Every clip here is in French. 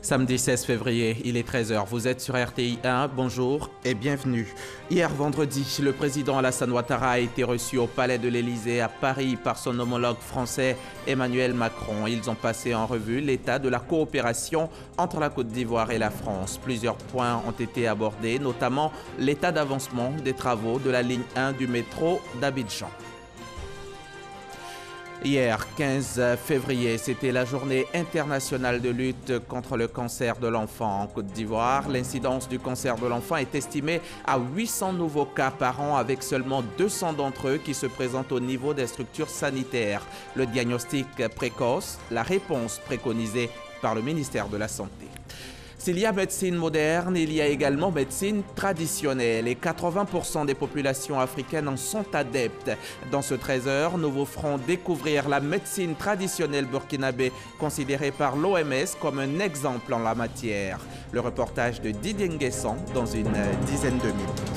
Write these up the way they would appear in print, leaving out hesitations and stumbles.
Samedi 16 février, il est 13 h. Vous êtes sur RTI 1, bonjour et bienvenue. Hier vendredi, le président Alassane Ouattara a été reçu au Palais de l'Élysée à Paris par son homologue français Emmanuel Macron. Ils ont passé en revue l'état de la coopération entre la Côte d'Ivoire et la France. Plusieurs points ont été abordés, notamment l'état d'avancement des travaux de la ligne 1 du métro d'Abidjan. Hier, 15 février, c'était la journée internationale de lutte contre le cancer de l'enfant en Côte d'Ivoire. L'incidence du cancer de l'enfant est estimée à 800 nouveaux cas par an, avec seulement 200 d'entre eux qui se présentent au niveau des structures sanitaires. Le diagnostic précoce, la réponse préconisée par le ministère de la Santé. S'il y a médecine moderne, il y a également médecine traditionnelle et 80% des populations africaines en sont adeptes. Dans ce 13 h, nous vous ferons découvrir la médecine traditionnelle burkinabé, considérée par l'OMS comme un exemple en la matière. Le reportage de Didier Nguessan dans une dizaine de minutes.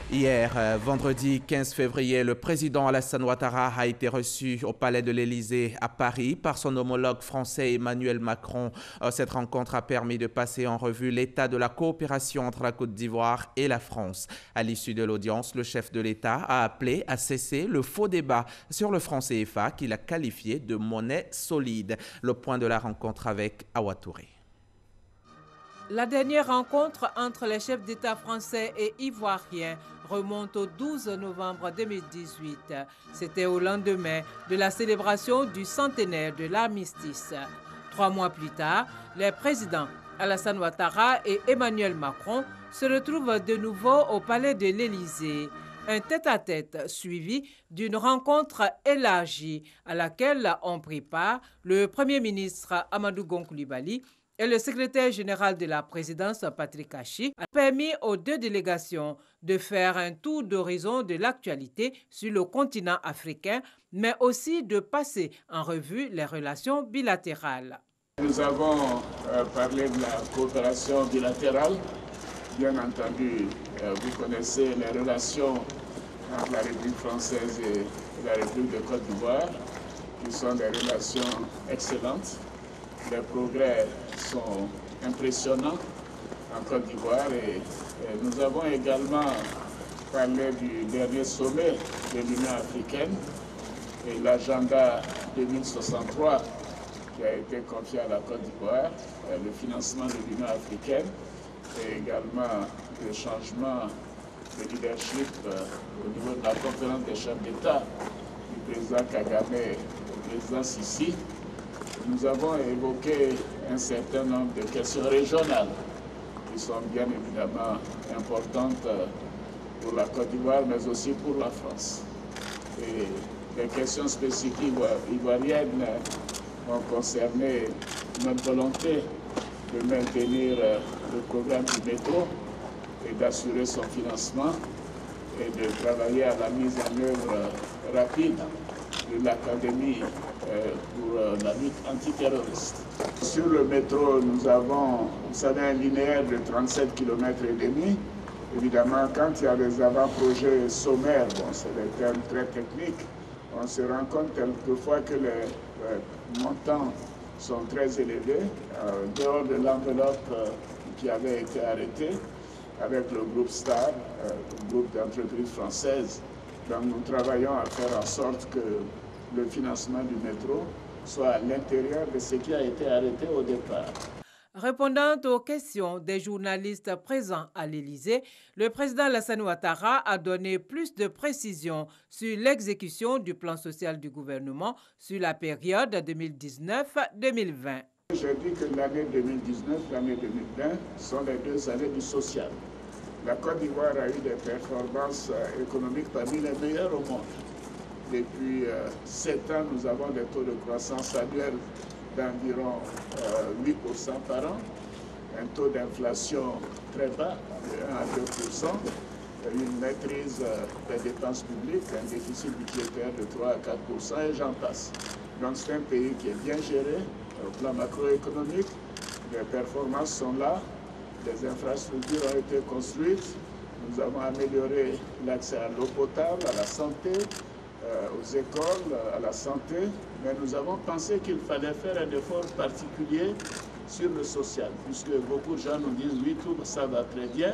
Hier, vendredi 15 février, le président Alassane Ouattara a été reçu au Palais de l'Élysée à Paris par son homologue français Emmanuel Macron. Cette rencontre a permis de passer en revue l'état de la coopération entre la Côte d'Ivoire et la France. À l'issue de l'audience, le chef de l'État a appelé à cesser le faux débat sur le franc CFA qu'il a qualifié de monnaie solide. Le point de la rencontre avec Awa Touré. La dernière rencontre entre les chefs d'État français et ivoiriens remonte au 12 novembre 2018. C'était au lendemain de la célébration du centenaire de l'armistice. 3 mois plus tard, les présidents Alassane Ouattara et Emmanuel Macron se retrouvent de nouveau au Palais de l'Élysée. Un tête-à-tête suivi d'une rencontre élargie à laquelle ont pris part le Premier ministre Amadou Gon Coulibaly et le secrétaire général de la présidence, Patrick Achi, a permis aux deux délégations de faire un tour d'horizon de l'actualité sur le continent africain, mais aussi de passer en revue les relations bilatérales. Nous avons parlé de la coopération bilatérale. Bien entendu, vous connaissez les relations entre la République française et la République de Côte d'Ivoire, qui sont des relations excellentes. Les progrès sont impressionnants en Côte d'Ivoire et nous avons également parlé du dernier sommet de l'Union africaine et l'agenda 2063 qui a été confié à la Côte d'Ivoire, le financement de l'Union africaine et également le changement de leadership au niveau de la conférence des chefs d'État du président Kagame et du président Sissi. Nous avons évoqué un certain nombre de questions régionales qui sont bien évidemment importantes pour la Côte d'Ivoire, mais aussi pour la France. Et les questions spécifiques ivoiriennes ont concerné notre volonté de maintenir le programme du métro et d'assurer son financement et de travailler à la mise en œuvre rapide de l'académie pour la lutte antiterroriste. Sur le métro, nous avons, vous savez, un linéaire de 37 km et demi. Évidemment, quand il y a des avant-projets sommaires, bon, c'est des termes très techniques, on se rend compte quelquefois que les montants sont très élevés, dehors de l'enveloppe qui avait été arrêtée avec le groupe STAR, le groupe d'entreprises françaises. Donc nous travaillons à faire en sorte que le financement du métro soit à l'intérieur de ce qui a été arrêté au départ. Répondant aux questions des journalistes présents à l'Élysée, le président Alassane Ouattara a donné plus de précisions sur l'exécution du plan social du gouvernement sur la période 2019-2020. J'ai dit que l'année 2019 et l'année 2020 sont les 2 années du social. La Côte d'Ivoire a eu des performances économiques parmi les meilleures au monde. Depuis 7 ans, nous avons des taux de croissance annuels d'environ 8% par an, un taux d'inflation très bas, de 1 à 2%, une maîtrise des dépenses publiques, un déficit budgétaire de 3 à 4%, et j'en passe. Donc c'est un pays qui est bien géré au plan macroéconomique, les performances sont là, les infrastructures ont été construites, nous avons amélioré l'accès à l'eau potable, à la santé, aux écoles, à la santé, mais nous avons pensé qu'il fallait faire un effort particulier sur le social, puisque beaucoup de gens nous disent oui, tout ça va très bien,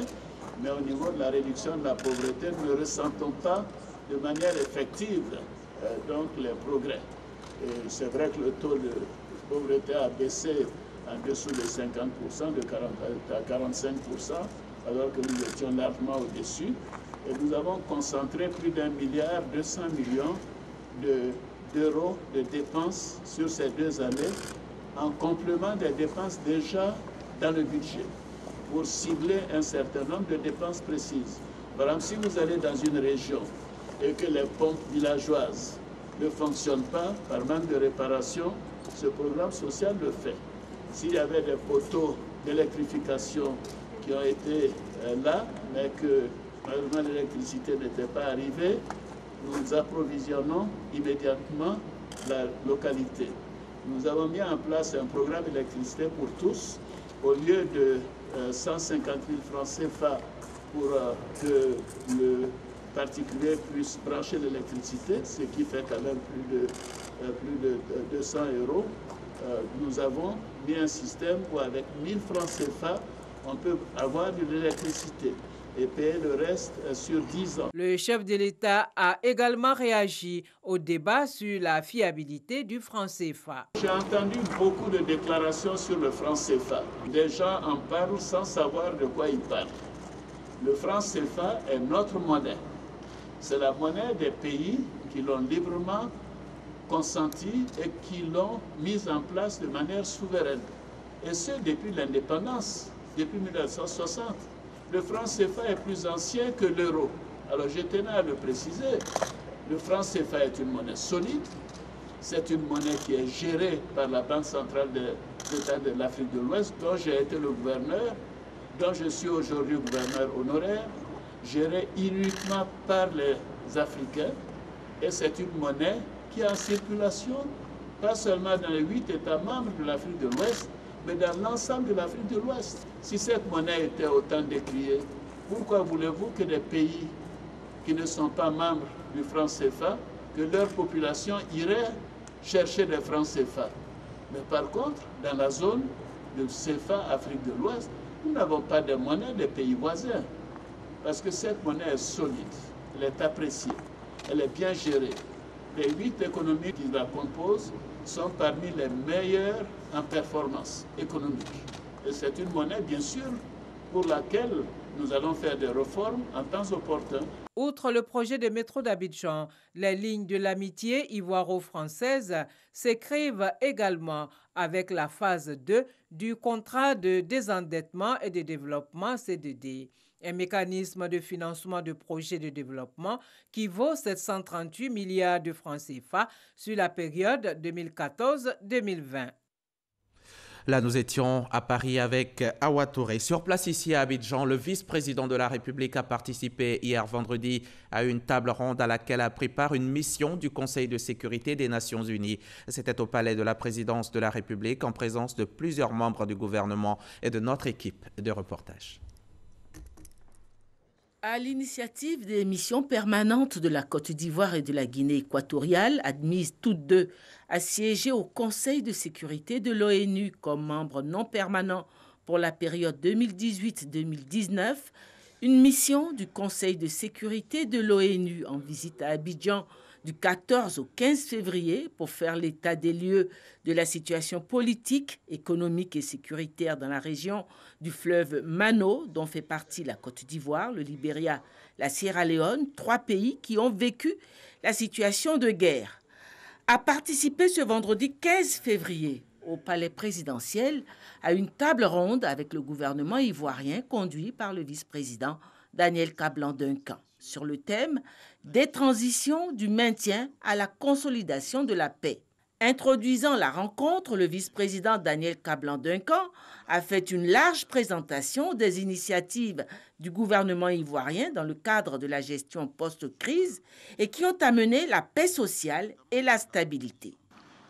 mais au niveau de la réduction de la pauvreté, nous ne ressentons pas de manière effective donc les progrès. Et c'est vrai que le taux de pauvreté a baissé en dessous de 50%, de 40 à 45%, alors que nous étions largement au-dessus. Et nous avons concentré plus d'1,2 milliard d'euros de dépenses sur ces 2 années, en complément des dépenses déjà dans le budget, pour cibler un certain nombre de dépenses précises. Par exemple, si vous allez dans une région et que les pompes villageoises ne fonctionnent pas par manque de réparation, ce programme social le fait. S'il y avait des poteaux d'électrification qui ont été là, mais que malheureusement l'électricité n'était pas arrivée, nous approvisionnons immédiatement la localité. Nous avons mis en place un programme d'électricité pour tous. Au lieu de 150 000 francs CFA pour que le particulier puisse brancher l'électricité, ce qui fait quand même plus de 200 €, nous avons mis un système où avec 1000 francs CFA, on peut avoir de l'électricité et payer le reste sur 10 ans. Le chef de l'État a également réagi au débat sur la fiabilité du franc CFA. J'ai entendu beaucoup de déclarations sur le franc CFA. Des gens en parlent sans savoir de quoi ils parlent. Le franc CFA est notre monnaie. C'est la monnaie des pays qui l'ont librement consenti et qui l'ont mise en place de manière souveraine. Et ce, depuis l'indépendance, depuis 1960. Le franc CFA est plus ancien que l'euro. Alors je tenais à le préciser. Le franc CFA est une monnaie solide. C'est une monnaie qui est gérée par la Banque centrale de l'État de l'Afrique de l'Ouest, dont j'ai été le gouverneur, dont je suis aujourd'hui gouverneur honoraire, gérée uniquement par les Africains. Et c'est une monnaie qui est en circulation, pas seulement dans les 8 États membres de l'Afrique de l'Ouest, mais dans l'ensemble de l'Afrique de l'Ouest. Si cette monnaie était autant décriée, pourquoi voulez-vous que des pays qui ne sont pas membres du franc CFA, que leur population irait chercher des francs CFA? Mais par contre, dans la zone de CFA Afrique de l'Ouest, nous n'avons pas de monnaie des pays voisins. Parce que cette monnaie est solide, elle est appréciée, elle est bien gérée. Les 8 économies qui la composent sont parmi les meilleures en performance économique. Et c'est une monnaie, bien sûr, pour laquelle nous allons faire des réformes en temps opportun. Outre le projet de métro d'Abidjan, les lignes de l'amitié ivoiro-française s'écrivent également avec la phase 2 du contrat de désendettement et de développement CDD, un mécanisme de financement de projets de développement qui vaut 738 milliards de francs CFA sur la période 2014-2020. Là, nous étions à Paris avec Awa Touré. Sur place ici à Abidjan, le vice-président de la République a participé hier vendredi à une table ronde à laquelle a pris part une mission du Conseil de sécurité des Nations Unies. C'était au palais de la présidence de la République en présence de plusieurs membres du gouvernement et de notre équipe de reportage. À l'initiative des missions permanentes de la Côte d'Ivoire et de la Guinée équatoriale, admises toutes deux à siéger au Conseil de sécurité de l'ONU comme membres non permanents pour la période 2018-2019, une mission du Conseil de sécurité de l'ONU en visite à Abidjan du 14 au 15 février pour faire l'état des lieux de la situation politique, économique et sécuritaire dans la région du fleuve Mano, dont fait partie la Côte d'Ivoire, le Libéria, la Sierra Leone, 3 pays qui ont vécu la situation de guerre. A participé ce vendredi 15 février au palais présidentiel à une table ronde avec le gouvernement ivoirien conduit par le vice-président Daniel Kablan-Duncan sur le thème des transitions du maintien à la consolidation de la paix. Introduisant la rencontre, le vice-président Daniel Kablan-Duncan a fait une large présentation des initiatives du gouvernement ivoirien dans le cadre de la gestion post-crise et qui ont amené la paix sociale et la stabilité.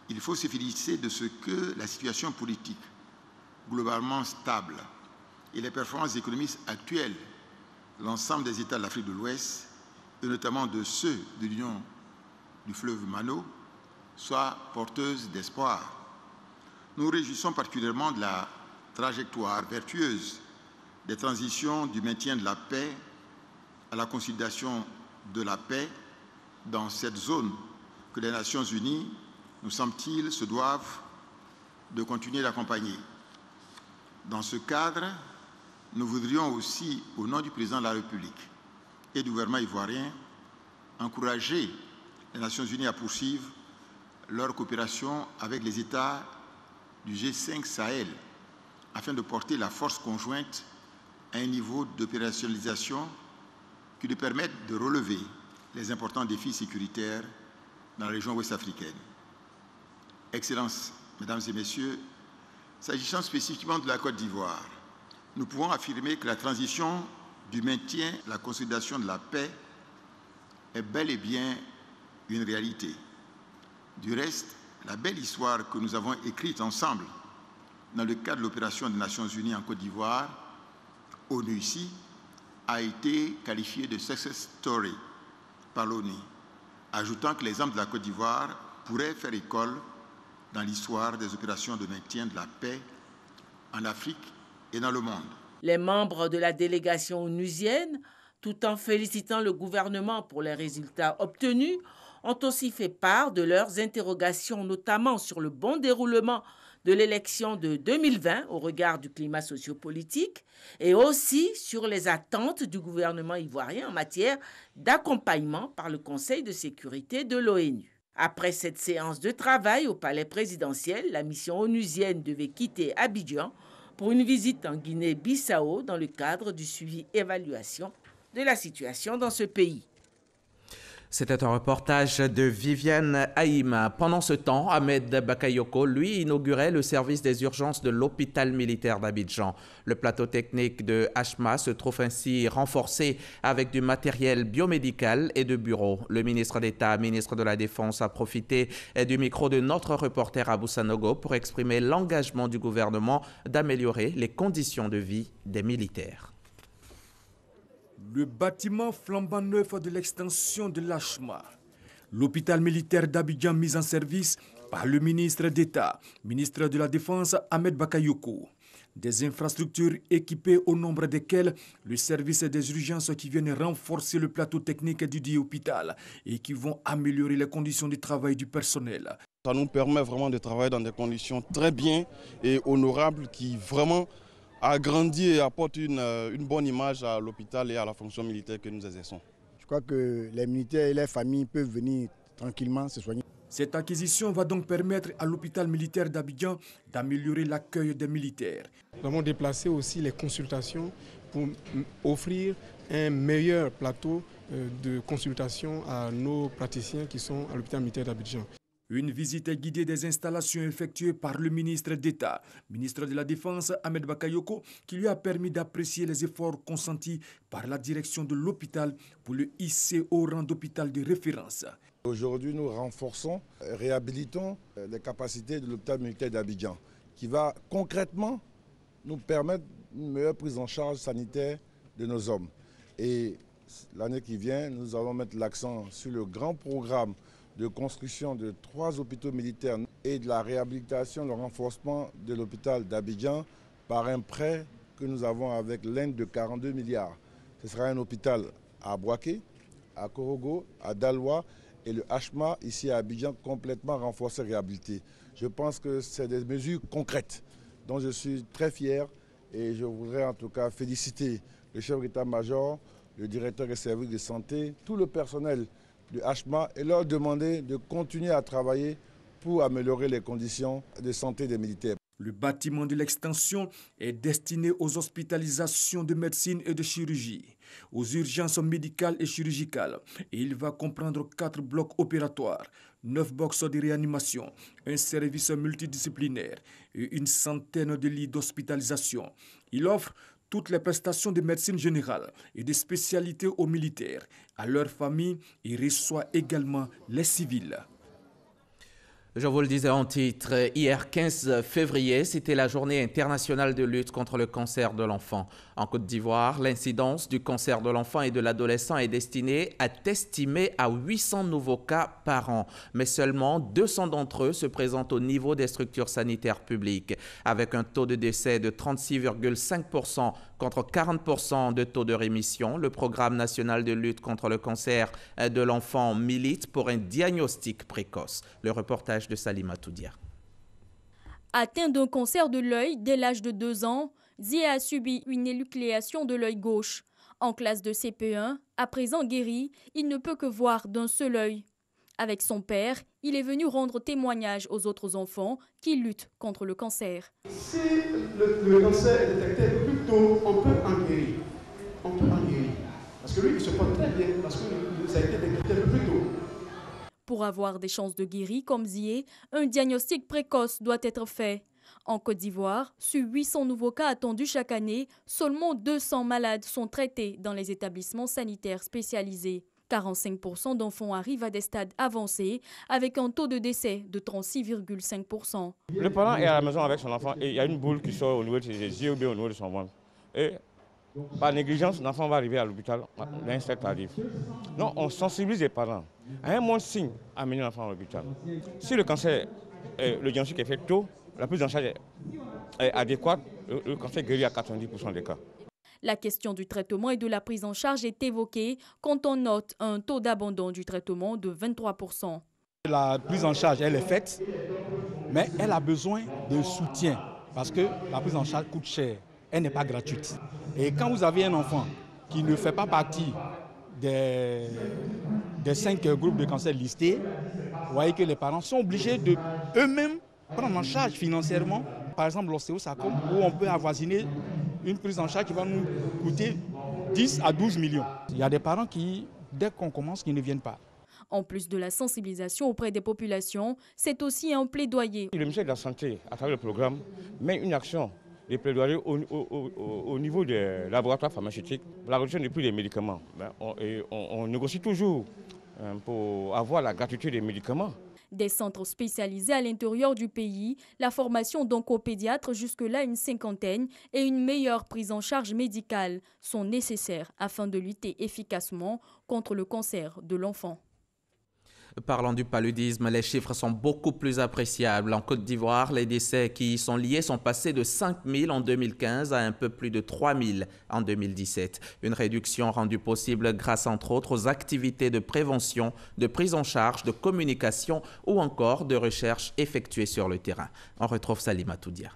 Il faut se féliciter de ce que la situation politique globalement stable et les performances économiques actuelles de l'ensemble des États de l'Afrique de l'Ouest, et notamment de ceux de l'Union du fleuve Mano soit porteuse d'espoir. Nous nous réjouissons particulièrement de la trajectoire vertueuse des transitions du maintien de la paix à la consolidation de la paix dans cette zone que les Nations Unies, nous semble-t-il, se doivent de continuer d'accompagner. Dans ce cadre, nous voudrions aussi, au nom du président de la République et du gouvernement ivoirien, encourager les Nations Unies à poursuivre leur coopération avec les États du G5 Sahel afin de porter la force conjointe à un niveau d'opérationnalisation qui lui permette de relever les importants défis sécuritaires dans la région ouest-africaine. Excellences, Mesdames et Messieurs, s'agissant spécifiquement de la Côte d'Ivoire, nous pouvons affirmer que la transition du maintien à la consolidation de la paix est bel et bien une réalité. Du reste, la belle histoire que nous avons écrite ensemble dans le cadre de l'opération des Nations Unies en Côte d'Ivoire, ONU ici, a été qualifiée de success story par l'ONU, ajoutant que l'exemple de la Côte d'Ivoire pourrait faire école dans l'histoire des opérations de maintien de la paix en Afrique et dans le monde. Les membres de la délégation onusienne, tout en félicitant le gouvernement pour les résultats obtenus, ont aussi fait part de leurs interrogations, notamment sur le bon déroulement de l'élection de 2020 au regard du climat sociopolitique et aussi sur les attentes du gouvernement ivoirien en matière d'accompagnement par le Conseil de sécurité de l'ONU. Après cette séance de travail au palais présidentiel, la mission onusienne devait quitter Abidjan pour une visite en Guinée-Bissau dans le cadre du suivi-évaluation de la situation dans ce pays. C'était un reportage de Viviane Haïm. Pendant ce temps, Ahmed Bakayoko, lui, inaugurait le service des urgences de l'hôpital militaire d'Abidjan. Le plateau technique de HMA se trouve ainsi renforcé avec du matériel biomédical et de bureaux. Le ministre d'État, ministre de la Défense, a profité du micro de notre reporter Abou Sanogo pour exprimer l'engagement du gouvernement d'améliorer les conditions de vie des militaires. Le bâtiment flambant neuf de l'extension de l'HMA, l'hôpital militaire d'Abidjan mis en service par le ministre d'État, ministre de la Défense Ahmed Bakayoko. Des infrastructures équipées au nombre desquelles le service des urgences qui viennent renforcer le plateau technique du dit hôpital et qui vont améliorer les conditions de travail du personnel. Ça nous permet vraiment de travailler dans des conditions très bien et honorables qui vraiment agrandit et apporte une bonne image à l'hôpital et à la fonction militaire que nous exerçons. Je crois que les militaires et les familles peuvent venir tranquillement se soigner. Cette acquisition va donc permettre à l'hôpital militaire d'Abidjan d'améliorer l'accueil des militaires. Nous avons déplacé aussi les consultations pour offrir un meilleur plateau de consultation à nos praticiens qui sont à l'hôpital militaire d'Abidjan. Une visite guidée des installations effectuées par le ministre d'État, ministre de la Défense Ahmed Bakayoko, qui lui a permis d'apprécier les efforts consentis par la direction de l'hôpital pour le hisser au rang d'hôpital de référence. Aujourd'hui, nous renforçons, réhabilitons les capacités de l'hôpital militaire d'Abidjan, qui va concrètement nous permettre une meilleure prise en charge sanitaire de nos hommes. Et l'année qui vient, nous allons mettre l'accent sur le grand programme de construction de 3 hôpitaux militaires et de la réhabilitation, le renforcement de l'hôpital d'Abidjan par un prêt que nous avons avec l'Inde de 42 milliards. Ce sera un hôpital à Bouaké, à Korogo, à Daloa et le HMA ici à Abidjan complètement renforcé et réhabilité. Je pense que c'est des mesures concrètes dont je suis très fier et je voudrais en tout cas féliciter le chef d'état-major, le directeur des services de santé, tout le personnel du HMA et leur demander de continuer à travailler pour améliorer les conditions de santé des militaires. Le bâtiment de l'extension est destiné aux hospitalisations de médecine et de chirurgie, aux urgences médicales et chirurgicales. Et il va comprendre 4 blocs opératoires, 9 boxes de réanimation, un service multidisciplinaire et une centaine de lits d'hospitalisation. Il offre toutes les prestations de médecine générale et de spécialités aux militaires, à leurs familles et reçoit également les civils. Je vous le disais en titre, hier 15 février, c'était la journée internationale de lutte contre le cancer de l'enfant. En Côte d'Ivoire, l'incidence du cancer de l'enfant et de l'adolescent est estimée à 800 nouveaux cas par an. Mais seulement 200 d'entre eux se présentent au niveau des structures sanitaires publiques. Avec un taux de décès de 36,5% contre 40% de taux de rémission, le programme national de lutte contre le cancer de l'enfant milite pour un diagnostic précoce. Le reportage de Salima Toudia. Atteint d'un cancer de l'œil dès l'âge de 2 ans, Zie a subi une énucléation de l'œil gauche. En classe de CP1, à présent guéri, il ne peut que voir d'un seul œil. Avec son père, il est venu rendre témoignage aux autres enfants qui luttent contre le cancer. Si le cancer est détecté plus tôt, on peut en guérir. Parce que lui, il se porte très bien, parce que ça a été détecté plus tôt. Pour avoir des chances de guérir comme Zie, un diagnostic précoce doit être fait. En Côte d'Ivoire, sur 800 nouveaux cas attendus chaque année, seulement 200 malades sont traités dans les établissements sanitaires spécialisés. 45% d'enfants arrivent à des stades avancés avec un taux de décès de 36,5%. Le parent est à la maison avec son enfant et il y a une boule qui sort au niveau de ses yeux ou au niveau de son ventre. Et par négligence, l'enfant va arriver à l'hôpital, l'insecte arrive. Non, on sensibilise les parents. À un moindre signe, amener l'enfant à l'hôpital. Si le cancer, le diagnostic est fait tôt, la prise en charge est adéquate, le cancer guérit à 90% des cas. La question du traitement et de la prise en charge est évoquée quand on note un taux d'abandon du traitement de 23%. La prise en charge, elle est faite, mais elle a besoin de soutien parce que la prise en charge coûte cher, elle n'est pas gratuite. Et quand vous avez un enfant qui ne fait pas partie des 5 groupes de cancer listés, vous voyez que les parents sont obligés de eux-mêmes prendre en charge financièrement. Par exemple, l'ostéosarcome, où on peut avoisiner une prise en charge qui va nous coûter 10 à 12 millions. Il y a des parents qui, dès qu'on commence, qui ne viennent pas. En plus de la sensibilisation auprès des populations, c'est aussi un plaidoyer. Le ministère de la Santé, à travers le programme, met une action de plaidoyer au niveau des laboratoires pharmaceutiques pour la réduction du prix des médicaments. On négocie toujours pour avoir la gratuité des médicaments. Des centres spécialisés à l'intérieur du pays, la formation d'oncopédiatres, jusque-là une 50aine, et une meilleure prise en charge médicale sont nécessaires afin de lutter efficacement contre le cancer de l'enfant. Parlant du paludisme, les chiffres sont beaucoup plus appréciables. En Côte d'Ivoire, les décès qui y sont liés sont passés de 5 000 en 2015 à un peu plus de 3 000 en 2017. Une réduction rendue possible grâce, entre autres, aux activités de prévention, de prise en charge, de communication ou encore de recherche effectuées sur le terrain. On retrouve Salima Toudia.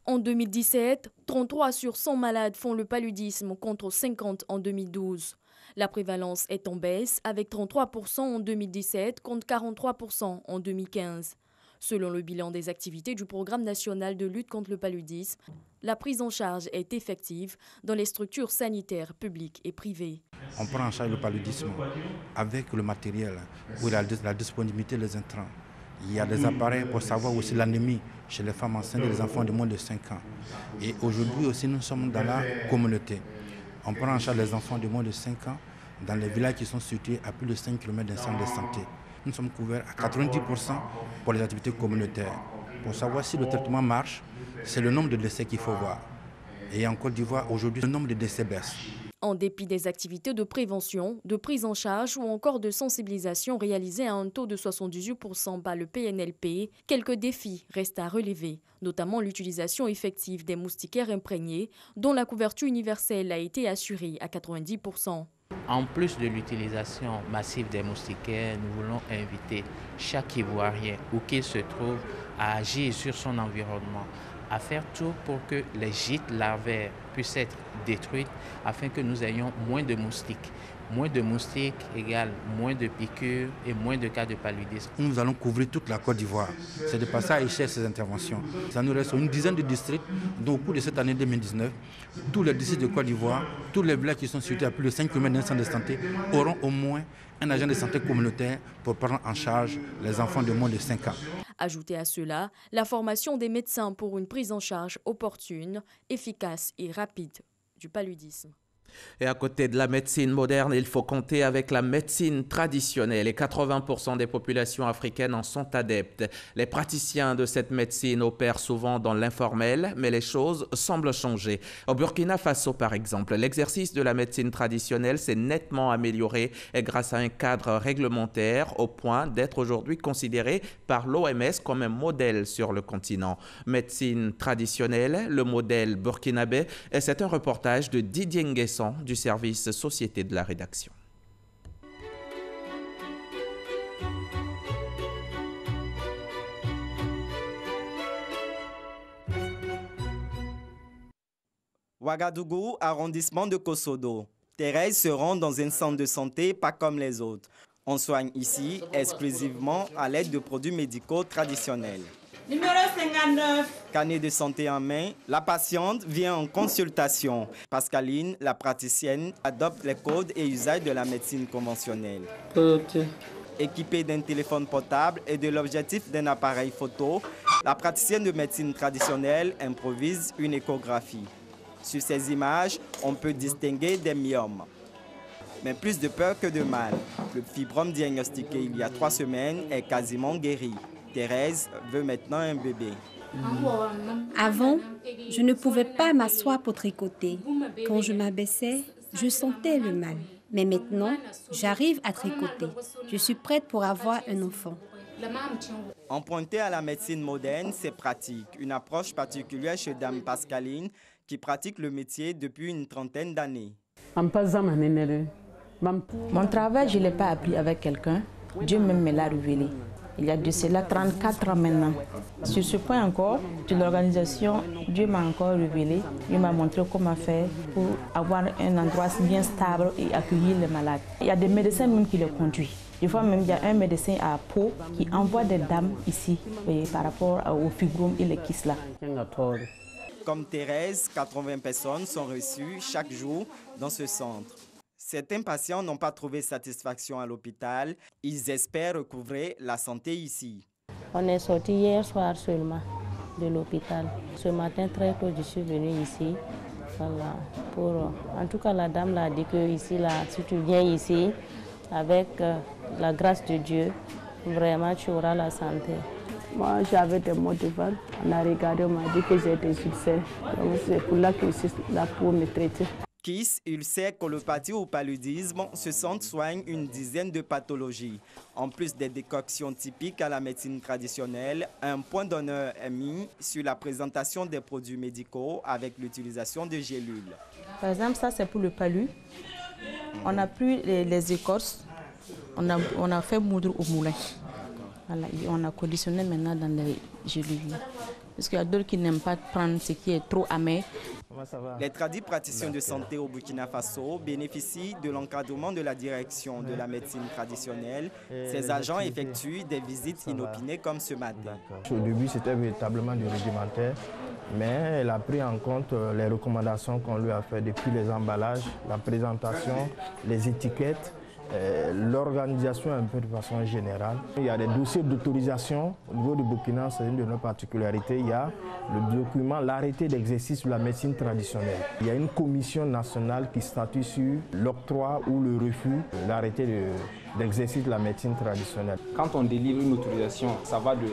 En 2017, 33 sur 100 malades font le paludisme contre 50 en 2012. La prévalence est en baisse avec 33% en 2017 contre 43% en 2015. Selon le bilan des activités du Programme national de lutte contre le paludisme, la prise en charge est effective dans les structures sanitaires publiques et privées. On prend en charge le paludisme avec le matériel, ou la disponibilité des intrants. Il y a des appareils pour savoir aussi l'anémie chez les femmes enceintes et les enfants de moins de 5 ans. Et aujourd'hui aussi, nous sommes dans la communauté. On prend en charge les enfants de moins de 5 ans dans les villages qui sont situés à plus de 5 km d'un centre de santé. Nous sommes couverts à 90% pour les activités communautaires. Pour savoir si le traitement marche, c'est le nombre de décès qu'il faut voir. Et en Côte d'Ivoire, aujourd'hui, le nombre de décès baisse. En dépit des activités de prévention, de prise en charge ou encore de sensibilisation réalisées à un taux de 78% par le PNLP, quelques défis restent à relever, notamment l'utilisation effective des moustiquaires imprégnés, dont la couverture universelle a été assurée à 90%. En plus de l'utilisation massive des moustiquaires, nous voulons inviter chaque Ivoirien, où qu'il se trouve, à agir sur son environnement, à faire tout pour que les gîtes larvaires puissent être détruits afin que nous ayons moins de moustiques. Moins de moustiques égale moins de piqûres et moins de cas de paludisme. Nous allons couvrir toute la Côte d'Ivoire. C'est de passer à échelle ces interventions. Ça nous reste une dizaine de districts. Donc au cours de cette année 2019, tous les districts de Côte d'Ivoire, tous les villages qui sont situés à plus de 5 km d'un centre de santé auront au moins un agent de santé communautaire pour prendre en charge les enfants de moins de 5 ans. Ajoutez à cela la formation des médecins pour une prise en charge opportune, efficace et rapide du paludisme. Et à côté de la médecine moderne, il faut compter avec la médecine traditionnelle et 80% des populations africaines en sont adeptes. Les praticiens de cette médecine opèrent souvent dans l'informel, mais les choses semblent changer. Au Burkina Faso, par exemple, l'exercice de la médecine traditionnelle s'est nettement amélioré grâce à un cadre réglementaire au point d'être aujourd'hui considéré par l'OMS comme un modèle sur le continent. Médecine traditionnelle, le modèle burkinabé, et c'est un reportage de Didier Nguesson du service Société de la rédaction. Ouagadougou, arrondissement de Kosodo. Thérèse se rend dans un centre de santé pas comme les autres. On soigne ici exclusivement à l'aide de produits médicaux traditionnels. Numéro 59. Carnet de santé en main, la patiente vient en consultation. Pascaline, la praticienne, adopte les codes et usages de la médecine conventionnelle. Équipée d'un téléphone portable et de l'objectif d'un appareil photo, la praticienne de médecine traditionnelle improvise une échographie. Sur ces images, on peut distinguer des myomes. Mais plus de peur que de mal. Le fibrome diagnostiqué il y a 3 semaines est quasiment guéri. Thérèse veut maintenant un bébé. Avant, je ne pouvais pas m'asseoir pour tricoter. Quand je m'abaissais, je sentais le mal. Mais maintenant, j'arrive à tricoter. Je suis prête pour avoir un enfant. Emprunté à la médecine moderne, c'est pratique. Une approche particulière chez Dame Pascaline qui pratique le métier depuis une trentaine d'années. Mon travail, je ne l'ai pas appris avec quelqu'un. Dieu même me l'a révélé. Il y a de cela 34 ans maintenant. Sur ce point encore, de l'organisation, Dieu m'a encore révélé. Il m'a montré comment faire pour avoir un endroit bien stable et accueillir les malades. Il y a des médecins même qui les conduisent. Des fois même, il y a un médecin à Pau qui envoie des dames ici par rapport au fibrome et les kystes là. Comme Thérèse, 80 personnes sont reçues chaque jour dans ce centre. Certains patients n'ont pas trouvé satisfaction à l'hôpital. Ils espèrent recouvrer la santé ici. On est sorti hier soir seulement de l'hôpital. Ce matin, très tôt, je suis venue ici. Voilà, en tout cas, la dame l'a dit que ici, là, si tu viens ici, avec la grâce de Dieu, vraiment, tu auras la santé. Moi, j'avais des maux de ventre. On a regardé, on m'a dit que j'ai des ulcères. C'est pour là que je suis là pour me traiter. Kyste, ulcère, colopathie ou paludisme, ce centre soigne une dizaine de pathologies. En plus des décoctions typiques à la médecine traditionnelle, un point d'honneur est mis sur la présentation des produits médicaux avec l'utilisation de gélules. Par exemple, ça c'est pour le palu. On a pris les écorces, on a fait moudre au moulin. Voilà, on a conditionné maintenant dans les gélules. Parce qu'il y a d'autres qui n'aiment pas prendre ce qui est trop amer. Les tradis praticiens de santé au Burkina Faso bénéficient de l'encadrement de la direction de la médecine traditionnelle. Ces agents effectuent des visites inopinées comme ce matin. Au début, c'était véritablement du rudimentaire, mais elle a pris en compte les recommandations qu'on lui a faites depuis les emballages, la présentation, les étiquettes. L'organisation un peu de façon générale. Il y a des dossiers d'autorisation. Au niveau du Burkina, c'est une de nos particularités. Il y a le document, l'arrêté d'exercice de la médecine traditionnelle. Il y a une commission nationale qui statue sur l'octroi ou le refus de l'arrêté d'exercice de la médecine traditionnelle. Quand on délivre une autorisation, ça va de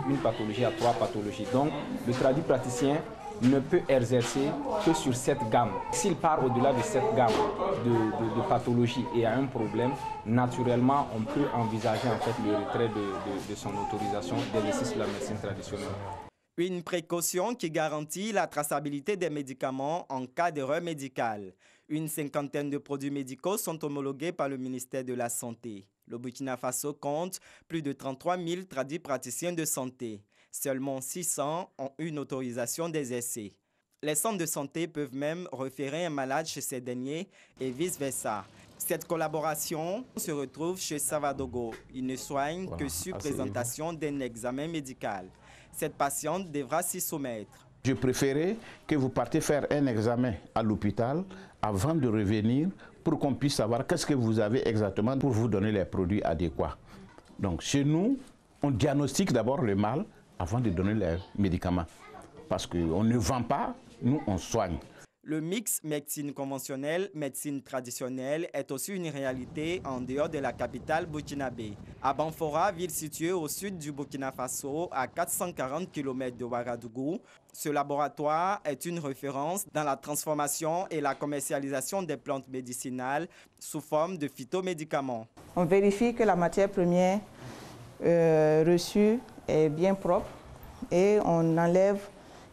une pathologie à 3 pathologies. Donc, le praticien ne peut exercer que sur cette gamme. S'il part au-delà de cette gamme de pathologies et a un problème, naturellement, on peut envisager en fait le retrait de son autorisation d'exercice de la médecine traditionnelle. Une précaution qui garantit la traçabilité des médicaments en cas d'erreur médicale. Une 50aine de produits médicaux sont homologués par le ministère de la Santé. Le Burkina Faso compte plus de 33 000 tradis praticiens de santé. Seulement 600 ont une autorisation d'exercer. Les centres de santé peuvent même référer un malade chez ces derniers et vice-versa. Cette collaboration se retrouve chez Savadogo. Il ne soigne que sur présentation d'un examen médical. Cette patiente devra s'y soumettre. Je préférais que vous partiez faire un examen à l'hôpital avant de revenir pour qu'on puisse savoir qu'est-ce que vous avez exactement pour vous donner les produits adéquats. Donc chez nous, on diagnostique d'abord le mal avant de donner les médicaments. Parce qu'on ne vend pas, nous on soigne. Le mix médecine conventionnelle, médecine traditionnelle est aussi une réalité en dehors de la capitale burkinabé. À Banfora, ville située au sud du Burkina Faso, à 440 km de Ouagadougou, ce laboratoire est une référence dans la transformation et la commercialisation des plantes médicinales sous forme de phytomédicaments. On vérifie que la matière première reçue est bien propre et on enlève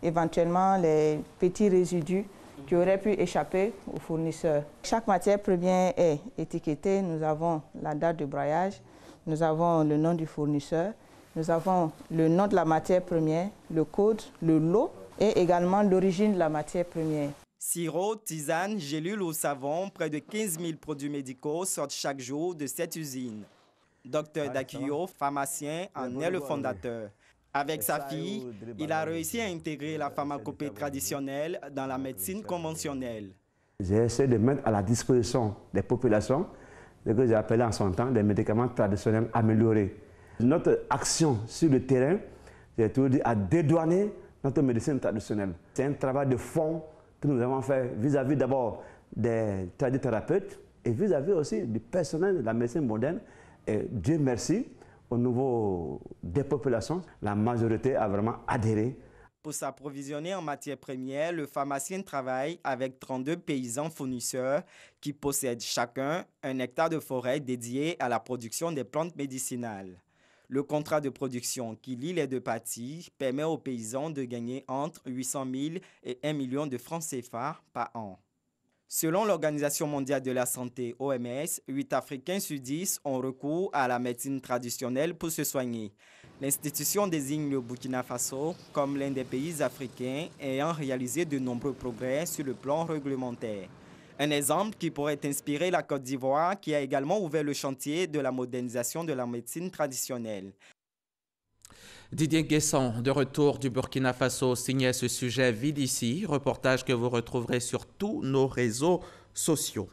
éventuellement les petits résidus qui auraient pu échapper aux fournisseurs. Chaque matière première est étiquetée. Nous avons la date de braillage, nous avons le nom du fournisseur, nous avons le nom de la matière première, le code, le lot et également l'origine de la matière première. Sirop, tisane, gélules ou savon, près de 15 000 produits médicaux sortent chaque jour de cette usine. Dr Dakiyo, pharmacien, en est le fondateur. Avec sa fille, il a réussi à intégrer la pharmacopée traditionnelle dans la médecine conventionnelle. J'essaie de mettre à la disposition des populations ce que j'ai appelé en son temps des médicaments traditionnels améliorés. Notre action sur le terrain, j'ai toujours dit, à dédouaner notre médecine traditionnelle. C'est un travail de fond que nous avons fait vis-à-vis d'abord des tradithérapeutes et vis-à-vis aussi du personnel de la médecine moderne. Et Dieu merci, au niveau des populations, la majorité a vraiment adhéré. Pour s'approvisionner en matières premières, le pharmacien travaille avec 32 paysans fournisseurs qui possèdent chacun un hectare de forêt dédié à la production des plantes médicinales. Le contrat de production qui lie les deux parties permet aux paysans de gagner entre 800 000 et 1 million de francs CFA par an. Selon l'Organisation mondiale de la santé, OMS, 8 Africains sur 10 ont recours à la médecine traditionnelle pour se soigner. L'institution désigne le Burkina Faso comme l'un des pays africains ayant réalisé de nombreux progrès sur le plan réglementaire. Un exemple qui pourrait inspirer la Côte d'Ivoire, qui a également ouvert le chantier de la modernisation de la médecine traditionnelle. Didier Guesson, de retour du Burkina Faso, signait ce sujet vide ici, reportage que vous retrouverez sur tous nos réseaux sociaux.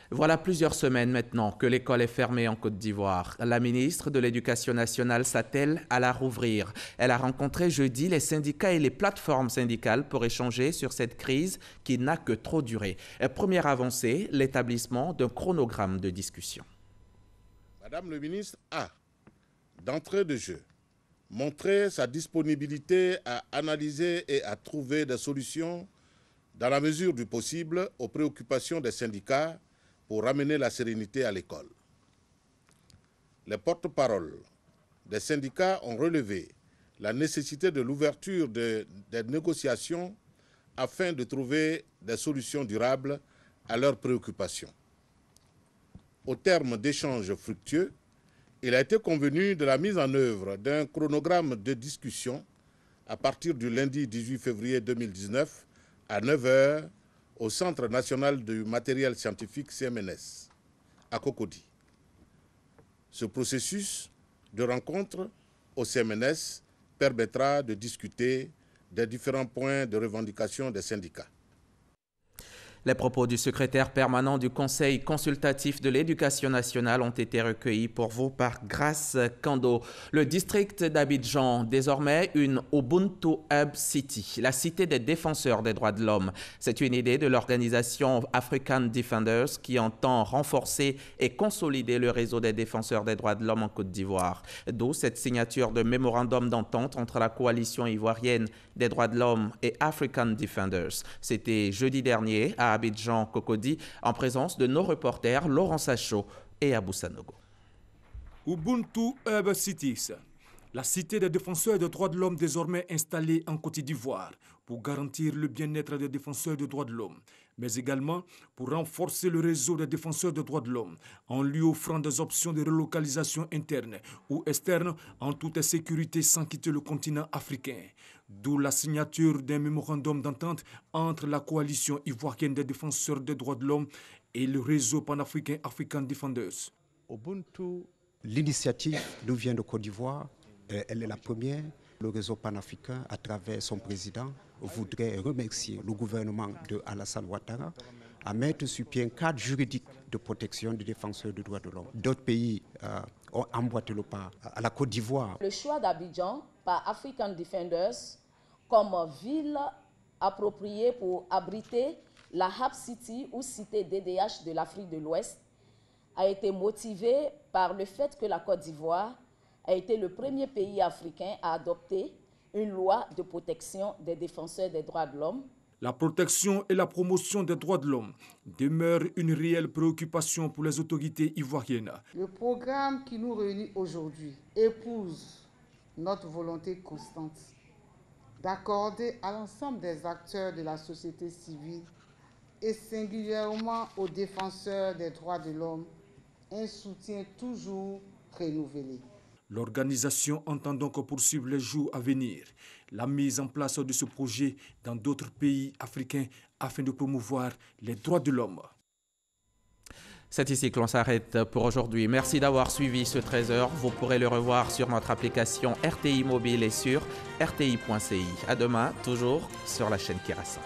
Voilà plusieurs semaines maintenant que l'école est fermée en Côte d'Ivoire. La ministre de l'Éducation nationale s'attelle à la rouvrir. Elle a rencontré jeudi les syndicats et les plateformes syndicales pour échanger sur cette crise qui n'a que trop duré. Première avancée, l'établissement d'un chronogramme de discussion. Madame le ministre a, d'entrée de jeu, montré sa disponibilité à analyser et à trouver des solutions dans la mesure du possible aux préoccupations des syndicats pour ramener la sérénité à l'école. Les porte-paroles des syndicats ont relevé la nécessité de l'ouverture des négociations afin de trouver des solutions durables à leurs préoccupations. Au terme d'échanges fructueux, il a été convenu de la mise en œuvre d'un chronogramme de discussion à partir du lundi 18 février 2019 à 9 h au Centre national du matériel scientifique CMNS, à Cocody. Ce processus de rencontre au CMNS permettra de discuter des différents points de revendication des syndicats. Les propos du secrétaire permanent du Conseil consultatif de l'éducation nationale ont été recueillis pour vous par Grace Kando. Le district d'Abidjan, désormais une Ubuntu Hub City, la cité des défenseurs des droits de l'homme. C'est une idée de l'organisation African Defenders qui entend renforcer et consolider le réseau des défenseurs des droits de l'homme en Côte d'Ivoire. D'où cette signature de mémorandum d'entente entre la coalition ivoirienne des droits de l'homme et African Defenders. C'était jeudi dernier à Abidjan, Cocody, en présence de nos reporters Laurent Sachaud et Abou Sanogo. Ubuntu Hub Cities, la cité des défenseurs des droits de l'homme désormais installée en Côte d'Ivoire pour garantir le bien-être des défenseurs des droits de l'homme, mais également pour renforcer le réseau des défenseurs des droits de l'homme en lui offrant des options de relocalisation interne ou externe en toute sécurité sans quitter le continent africain. D'où la signature d'un mémorandum d'entente entre la coalition ivoirienne des défenseurs des droits de l'homme et le réseau panafricain African Defenders. Ubuntu, l'initiative nous vient de Côte d'Ivoire, elle est la première. Le réseau panafricain, à travers son président, voudrait remercier le gouvernement de Alassane Ouattara à mettre sur pied un cadre juridique de protection des défenseurs des droits de l'homme. D'autres pays ont emboîté le pas à la Côte d'Ivoire. Le choix d'Abidjan par African Defenders comme ville appropriée pour abriter la Hub City ou cité DDH de l'Afrique de l'Ouest a été motivée par le fait que la Côte d'Ivoire a été le premier pays africain à adopter une loi de protection des défenseurs des droits de l'homme. La protection et la promotion des droits de l'homme demeurent une réelle préoccupation pour les autorités ivoiriennes. Le programme qui nous réunit aujourd'hui épouse notre volonté constante d'accorder à l'ensemble des acteurs de la société civile et singulièrement aux défenseurs des droits de l'homme un soutien toujours renouvelé. L'organisation entend donc poursuivre les jours à venir la mise en place de ce projet dans d'autres pays africains afin de promouvoir les droits de l'homme. C'est ici que l'on s'arrête pour aujourd'hui. Merci d'avoir suivi ce 13h. Vous pourrez le revoir sur notre application RTI Mobile et sur rti.ci. À demain, toujours sur la chaîne Kirassa.